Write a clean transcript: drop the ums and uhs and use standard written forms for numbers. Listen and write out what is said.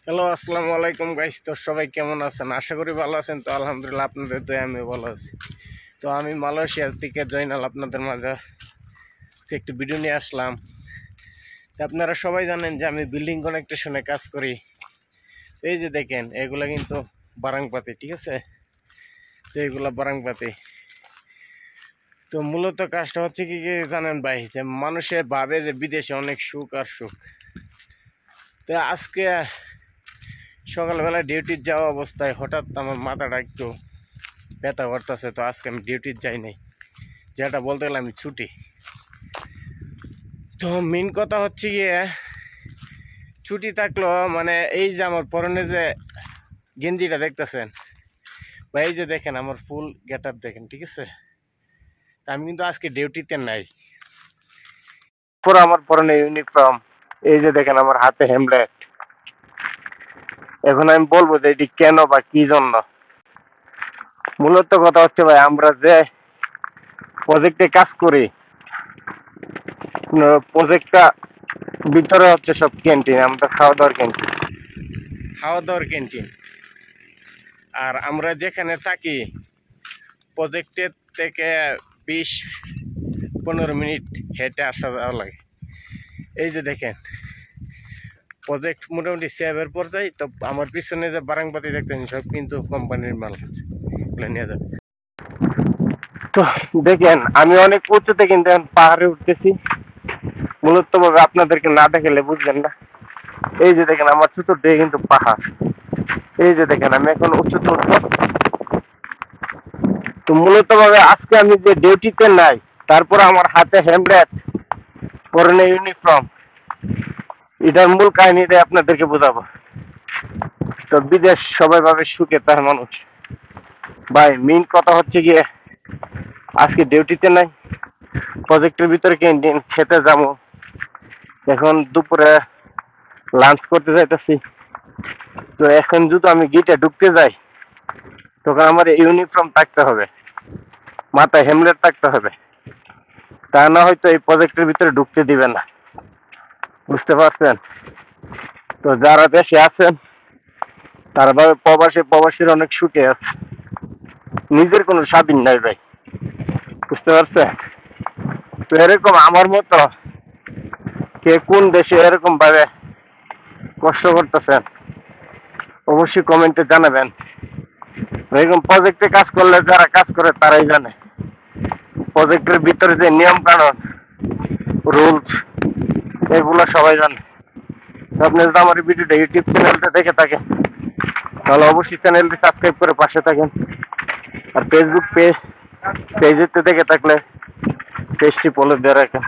Hello, আসসালামু আলাইকুম guys. তো সবাই কেমন আছেন? আশা করি ভালো আছেন। তো আলহামদুলিল্লাহ, আপনাদের দয়ায় আমি ভালো আছি। তো আমি মালয়েশিয়া থেকে জয়নাল আপনাদের মাঝে একটি ভিডিও নিয়ে আসলাম। তো আপনারা সবাই জানেন যে আমি বিল্ডিং কনেকট্রেশনে কাজ করি। এই যে দেখেন, এগুলা কিন্তু বারাংপাতি, ঠিক আছে? তো এগুলা বারাংপাতি। তো মূলত কাজটা হচ্ছে কি জানেন ভাই, যে মানুষে ভাবে যে বিদেশে অনেক সুখ আর সুখ। তো আজকে সকালবেলা ডিউটির যাওয়া অবস্থায় হঠাৎ আমার মাথাটা একটু ব্যথা করতেছে। তো আজকে আমি ডিউটির যাই নাই, যেটা বলতে গেলে আমি ছুটি। তো মেন কথা হচ্ছে গিয়ে, ছুটি থাকলো মানে এই যে আমার পরনে যে গেঞ্জিটা দেখতেছেন বা এই যে দেখেন আমার ফুল গেট আপ দেখেন, ঠিক আছে? তা আমি কিন্তু আজকে ডিউটিতে নাই। পুরো আমার পরনে ইউনিফর্ম, এই যে দেখেন আমার হাতে হেমলেট। এখন আমি বলবো যে এটি কেন বা কি জন্য। মূলত কথা হচ্ছে ভাই, আমরা যে প্রজেক্টে কাজ করি, প্রজেক্টটা ভিতরে হচ্ছে সব ক্যান্টিন, আমাদের খাওয়া দাওয়ার ক্যান্টিন। আর আমরা যেখানে থাকি প্রজেক্টের থেকে 20-15 মিনিট হেঁটে আসা যাওয়া লাগে। এই যে দেখেন প্রজেক্ট মোটামুটি সেভের পর্যায়ে। তো আমার পিছনে যে বারাংপাতি দেখতেন সব কিন্তু কোম্পানির মাল, নিয়ে যাবে। তো দেখেন আমি অনেক উঁচুতে কিন্তু পাহাড়ে উঠতেছি। মূলত ভাবে আপনাদেরকে না দেখালে বুঝবেন না। এই যে দেখেন আমার ছোট দিয়ে কিন্তু পাহাড়। এই যে দেখেন আমি এখন উঁচুতে উঠবো। তো মূলত ভাবে আজকে আমি যে ডিউটিতে নাই, তারপর আমার হাতে হেমলেট, পরনে ইউনিফর্ম, এটার মূল কাহিনীটা আপনাদেরকে বোঝাবো। তো বিদেশ সবাই ভাবে সুখে তার মানুষ। ভাই মেইন কথা হচ্ছে গিয়ে, আজকে ডিউটিতে নাই, প্রজেক্টের ভিতরে ক্যান্টিন খেতে যাবো। এখন দুপুরে লাঞ্চ করতে যাইতেছি। তো এখন যদি আমি গেটে ঢুকতে যাই, তখন আমার ইউনিফর্ম থাকতে হবে, মাথায় হেমলেট থাকতে হবে, তা না হয়তো এই প্রজেক্টের ভিতরে ঢুকতে দিবে না। বুঝতে পারছেন? তো যারা দেশে আছেন তারা ভাবে প্রবাসীর অনেক সুখে আছে, নিজের কোনো স্বাধীন নাই ভাই। বুঝতে পারছেন? তো এরকম আমার মতো কে কোন দেশে এরকম ভাবে কষ্ট করতেছেন অবশ্যই কমেন্টে জানাবেন। এরকম প্রজেক্টে কাজ করলে যারা কাজ করে তারাই জানে প্রজেক্টের ভিতরে যে নিয়ম কানুন, রুলস, এগুলো সবাই জানে। আপনি যদি আমার ভিডিওটা ইউটিউব চ্যানেলটা দেখে থাকেন, তাহলে অবশ্যই চ্যানেলটি সাবস্ক্রাইব করে পাশে থাকেন। আর ফেসবুক পেজেতে দেখে থাকলে পেজটি ফলো দিয়ে রাখেন।